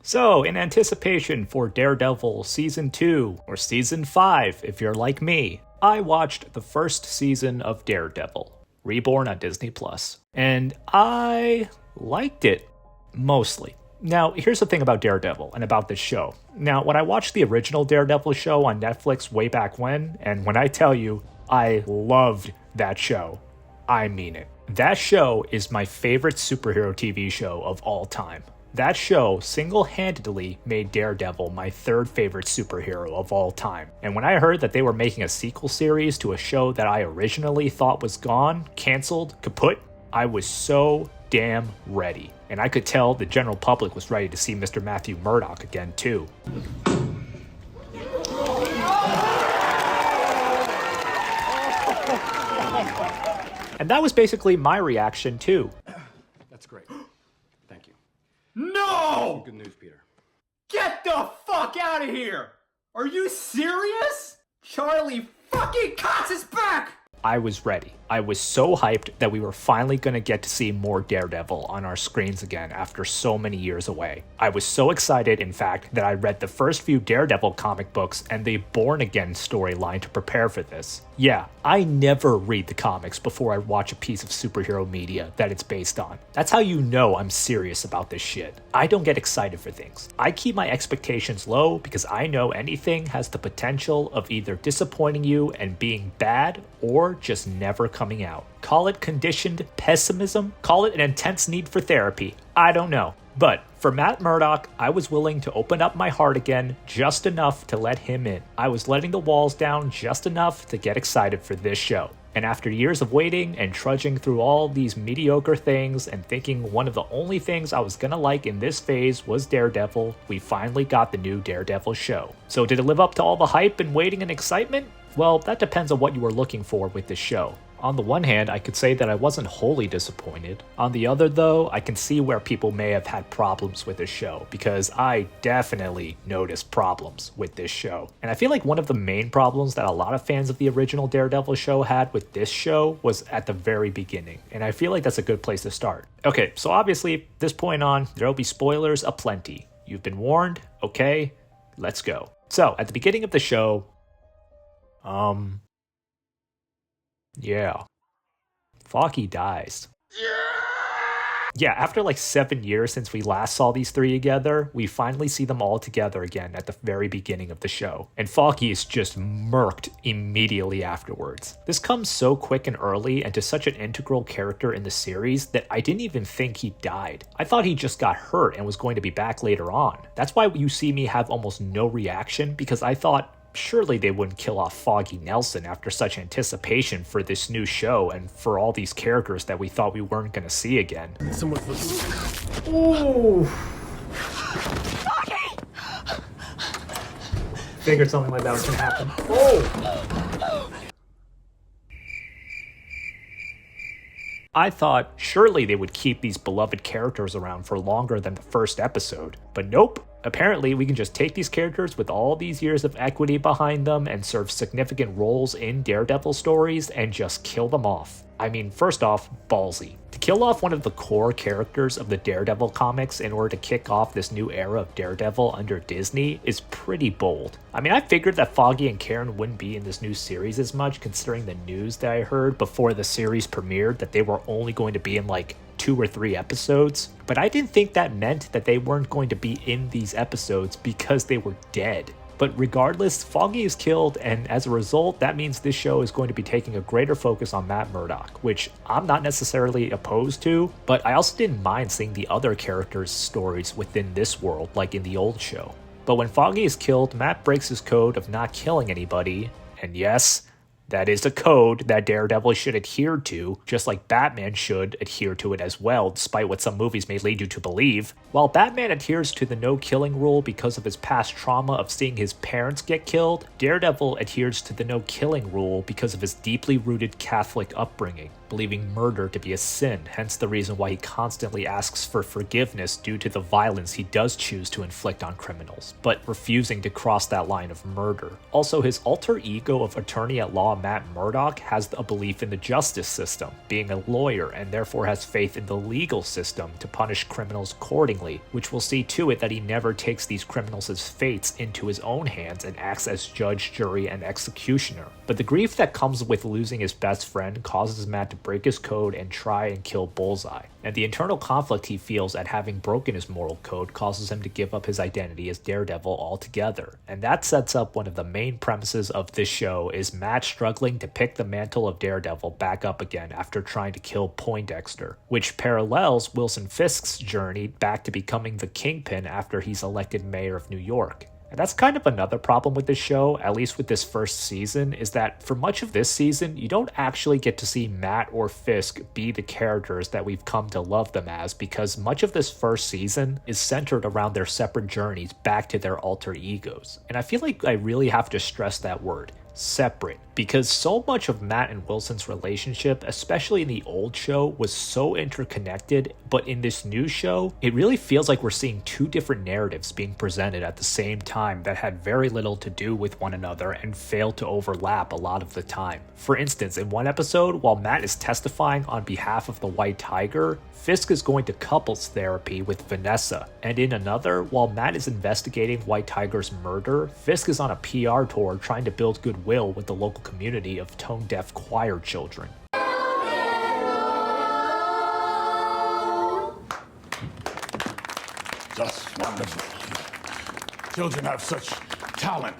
So, in anticipation for Daredevil Season 2, or Season 5 if you're like me, I watched the first season of Daredevil, Reborn on Disney+. And I liked it, mostly. Now, here's the thing about Daredevil and about this show. Now, when I watched the original Daredevil show on Netflix way back when, and when I tell you, I loved that show, I mean it. That show is my favorite superhero TV show of all time. That show single-handedly made Daredevil my third favorite superhero of all time. And when I heard that they were making a sequel series to a show that I originally thought was gone, canceled, kaput, I was so damn ready. And I could tell the general public was ready to see Mr. Matthew Murdock again too. And that was basically my reaction too. That's great. Thank you. No! Good news, Peter. Get the fuck out of here! Are you serious? Charlie fucking Cox is back! I was ready. I was so hyped that we were finally going to get to see more Daredevil on our screens again after so many years away. I was so excited, in fact, that I read the first few Daredevil comic books and the Born Again storyline to prepare for this. Yeah, I never read the comics before I watch a piece of superhero media that it's based on. That's how you know I'm serious about this shit. I don't get excited for things. I keep my expectations low because I know anything has the potential of either disappointing you and being bad or just never coming out. Call it conditioned pessimism, call it an intense need for therapy. I don't know. But for Matt Murdock, I was willing to open up my heart again just enough to let him in. I was letting the walls down just enough to get excited for this show. And after years of waiting and trudging through all these mediocre things and thinking one of the only things I was gonna like in this phase was Daredevil, we finally got the new Daredevil show. So did it live up to all the hype and waiting and excitement? Well, that depends on what you were looking for with this show. On the one hand, I could say that I wasn't wholly disappointed. On the other, though, I can see where people may have had problems with this show, because I definitely noticed problems with this show. And I feel like one of the main problems that a lot of fans of the original Daredevil show had with this show was at the very beginning, and I feel like that's a good place to start. Okay, so obviously, this point on, there'll be spoilers aplenty. You've been warned, okay? Let's go. So, at the beginning of the show, yeah. Foggy dies. Yeah, after like 7 years since we last saw these three together, we finally see them all together again at the very beginning of the show. And Foggy is just murked immediately afterwards. This comes so quick and early and to such an integral character in the series that I didn't even think he died. I thought he just got hurt and was going to be back later on. That's why you see me have almost no reaction, because I thought, surely they wouldn't kill off Foggy Nelson after such anticipation for this new show and for all these characters that we thought we weren't going to see again. Ooh. Foggy! Figured something like that was going to happen. Oh! I thought surely they would keep these beloved characters around for longer than the first episode, but nope. Apparently, we can just take these characters with all these years of equity behind them and serve significant roles in Daredevil stories and just kill them off. I mean, first off, ballsy. To kill off one of the core characters of the Daredevil comics in order to kick off this new era of Daredevil under Disney is pretty bold. I mean, I figured that Foggy and Karen wouldn't be in this new series as much, considering the news that I heard before the series premiered that they were only going to be in like 2 or 3 episodes, but I didn't think that meant that they weren't going to be in these episodes because they were dead. But regardless, Foggy is killed, and as a result, that means this show is going to be taking a greater focus on Matt Murdock, which I'm not necessarily opposed to, but I also didn't mind seeing the other characters' stories within this world, like in the old show. But when Foggy is killed, Matt breaks his code of not killing anybody, and yes, that is a code that Daredevil should adhere to, just like Batman should adhere to it as well, despite what some movies may lead you to believe. While Batman adheres to the no-killing rule because of his past trauma of seeing his parents get killed, Daredevil adheres to the no-killing rule because of his deeply rooted Catholic upbringing, believing murder to be a sin, hence the reason why he constantly asks for forgiveness due to the violence he does choose to inflict on criminals, but refusing to cross that line of murder. Also, his alter ego of attorney at law while Matt Murdock has a belief in the justice system, being a lawyer, and therefore has faith in the legal system to punish criminals accordingly, which will see to it that he never takes these criminals' fates into his own hands and acts as judge, jury, and executioner. But the grief that comes with losing his best friend causes Matt to break his code and try and kill Bullseye. And the internal conflict he feels at having broken his moral code causes him to give up his identity as Daredevil altogether. And that sets up one of the main premises of this show, is Matt struggling to pick the mantle of Daredevil back up again after trying to kill Poindexter, which parallels Wilson Fisk's journey back to becoming the Kingpin after he's elected mayor of New York. And that's kind of another problem with this show, at least with this first season, is that for much of this season, you don't actually get to see Matt or Fisk be the characters that we've come to love them as, because much of this first season is centered around their separate journeys back to their alter egos. And I feel like I really have to stress that word, separate, because so much of Matt and Wilson's relationship, especially in the old show, was so interconnected, but in this new show, it really feels like we're seeing two different narratives being presented at the same time that had very little to do with one another and failed to overlap a lot of the time. For instance, in one episode, while Matt is testifying on behalf of the White Tiger, Fisk is going to couples therapy with Vanessa, and in another, while Matt is investigating White Tiger's murder, Fisk is on a PR tour trying to build goodwill with the local community of tone-deaf choir children. Just wonderful. Children have such talent.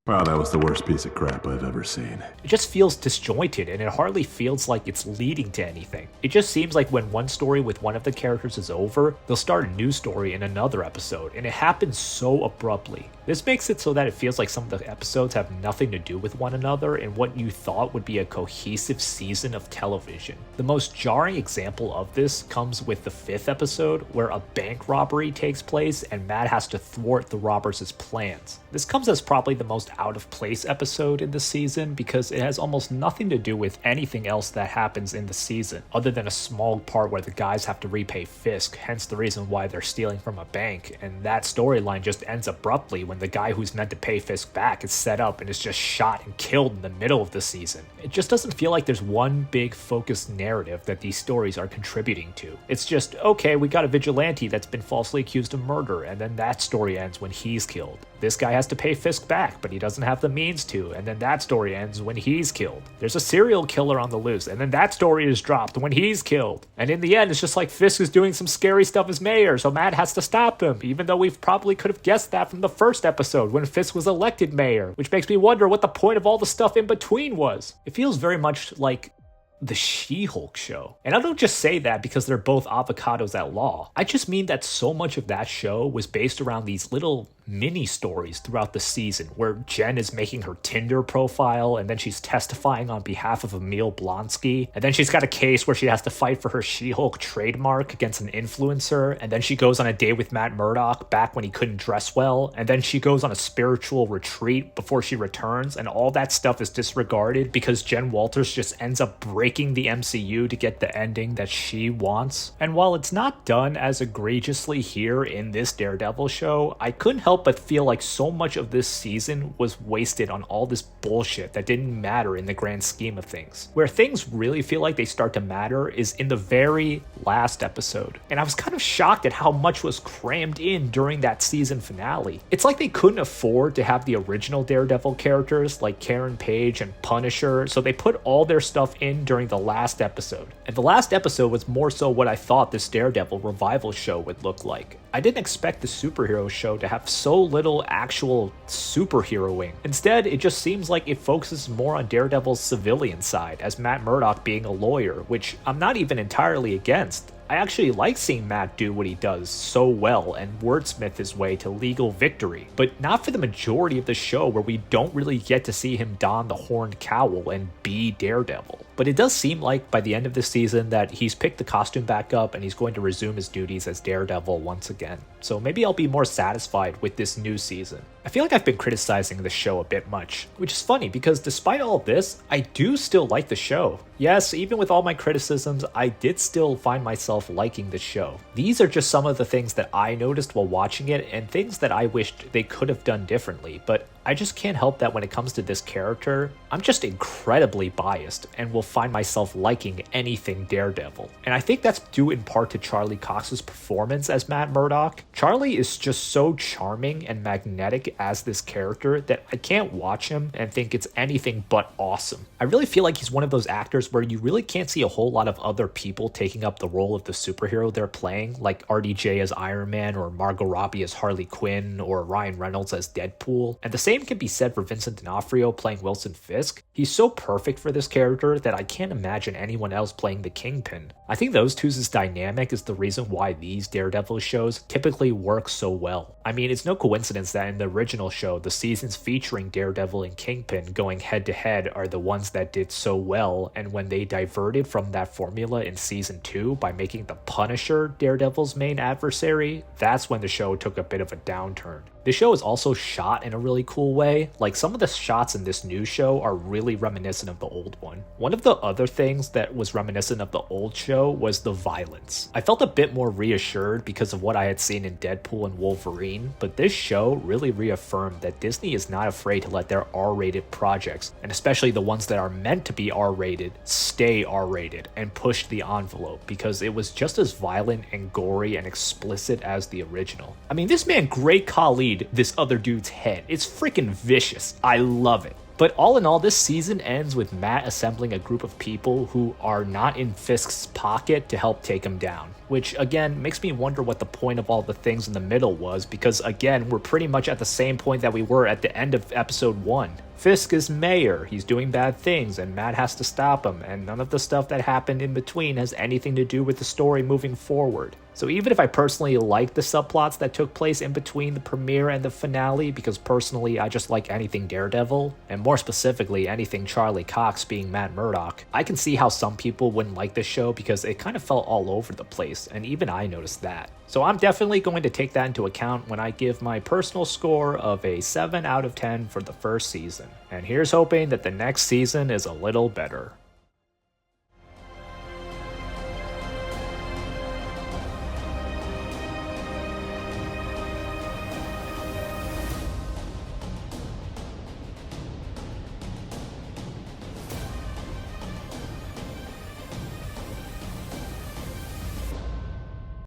Wow, that was the worst piece of crap I've ever seen. It just feels disjointed, and it hardly feels like it's leading to anything. It just seems like when one story with one of the characters is over, they'll start a new story in another episode, and it happens so abruptly. This makes it so that it feels like some of the episodes have nothing to do with one another in what you thought would be a cohesive season of television. The most jarring example of this comes with the 5th episode, where a bank robbery takes place and Matt has to thwart the robbers' plans. This comes as probably the most out of place episode in the season because it has almost nothing to do with anything else that happens in the season, other than a small part where the guys have to repay Fisk, hence the reason why they're stealing from a bank, and that storyline just ends abruptly when the guy who's meant to pay Fisk back is set up and is just shot and killed in the middle of the season. It just doesn't feel like there's one big focused narrative that these stories are contributing to. It's just, okay, we got a vigilante that's been falsely accused of murder, and then that story ends when he's killed. This guy has to pay Fisk back, but he doesn't have the means to, and then that story ends when he's killed. There's a serial killer on the loose, and then that story is dropped when he's killed. And in the end, it's just like Fisk is doing some scary stuff as mayor, so Matt has to stop him, even though we probably could have guessed that from the first episode when Fisk was elected mayor, which makes me wonder what the point of all the stuff in between was. It feels very much like the She-Hulk show. And I don't just say that because they're both avocados at law. I just mean that so much of that show was based around these little mini stories throughout the season where Jen is making her Tinder profile and then she's testifying on behalf of Emil Blonsky, and then she's got a case where she has to fight for her She-Hulk trademark against an influencer, and then she goes on a date with Matt Murdock back when he couldn't dress well, and then she goes on a spiritual retreat before she returns, and all that stuff is disregarded because Jen Walters just ends up breaking the MCU to get the ending that she wants. And while it's not done as egregiously here in this Daredevil show, I couldn't help but feel like so much of this season was wasted on all this bullshit that didn't matter in the grand scheme of things. Where things really feel like they start to matter is in the very last episode. And I was kind of shocked at how much was crammed in during that season finale. It's like they couldn't afford to have the original Daredevil characters like Karen Page and Punisher, so they put all their stuff in during the last episode. And the last episode was more so what I thought this Daredevil revival show would look like. I didn't expect the superhero show to have so little actual superheroing. Instead, it just seems like it focuses more on Daredevil's civilian side, as Matt Murdock being a lawyer, which I'm not even entirely against. I actually like seeing Matt do what he does so well and wordsmith his way to legal victory, but not for the majority of the show where we don't really get to see him don the horned cowl and be Daredevil. But it does seem like by the end of this season that he's picked the costume back up and he's going to resume his duties as Daredevil once again. So maybe I'll be more satisfied with this new season. I feel like I've been criticizing the show a bit much, which is funny because despite all of this, I do still like the show. Yes, even with all my criticisms, I did still find myself liking the show. These are just some of the things that I noticed while watching it and things that I wished they could have done differently, but I just can't help that when it comes to this character, I'm just incredibly biased and will find myself liking anything Daredevil. And I think that's due in part to Charlie Cox's performance as Matt Murdock. Charlie is just so charming and magnetic as this character that I can't watch him and think it's anything but awesome. I really feel like he's one of those actors where you really can't see a whole lot of other people taking up the role of the superhero they're playing, like RDJ as Iron Man or Margot Robbie as Harley Quinn or Ryan Reynolds as Deadpool. And the same can be said for Vincent D'Onofrio playing Wilson Fisk. He's so perfect for this character that I can't imagine anyone else playing the Kingpin. I think those two's dynamic is the reason why these Daredevil shows typically work so well. I mean, it's no coincidence that in the original show, the seasons featuring Daredevil and Kingpin going head to head are the ones that did so well, and when they diverted from that formula in season 2 by making the Punisher Daredevil's main adversary, that's when the show took a bit of a downturn. The show is also shot in a really cool way. Like, some of the shots in this new show are really reminiscent of the old one. One of the other things that was reminiscent of the old show was the violence. I felt a bit more reassured because of what I had seen in Deadpool and Wolverine, but this show really reaffirmed that Disney is not afraid to let their R-rated projects, and especially the ones that are meant to be R-rated, stay R-rated and push the envelope, because it was just as violent and gory and explicit as the original. I mean, this man Great Khali this other dude's head. It's freaking vicious. I love it. But all in all, this season ends with Matt assembling a group of people who are not in Fisk's pocket to help take him down, which again makes me wonder what the point of all the things in the middle was, because again, we're pretty much at the same point that we were at the end of episode 1. Fisk is mayor, he's doing bad things, and Matt has to stop him, and none of the stuff that happened in between has anything to do with the story moving forward. So even if I personally like the subplots that took place in between the premiere and the finale, because personally I just like anything Daredevil, and more specifically anything Charlie Cox being Matt Murdock, I can see how some people wouldn't like this show because it kind of felt all over the place, and even I noticed that. So I'm definitely going to take that into account when I give my personal score of a 7 out of 10 for the first season. And here's hoping that the next season is a little better.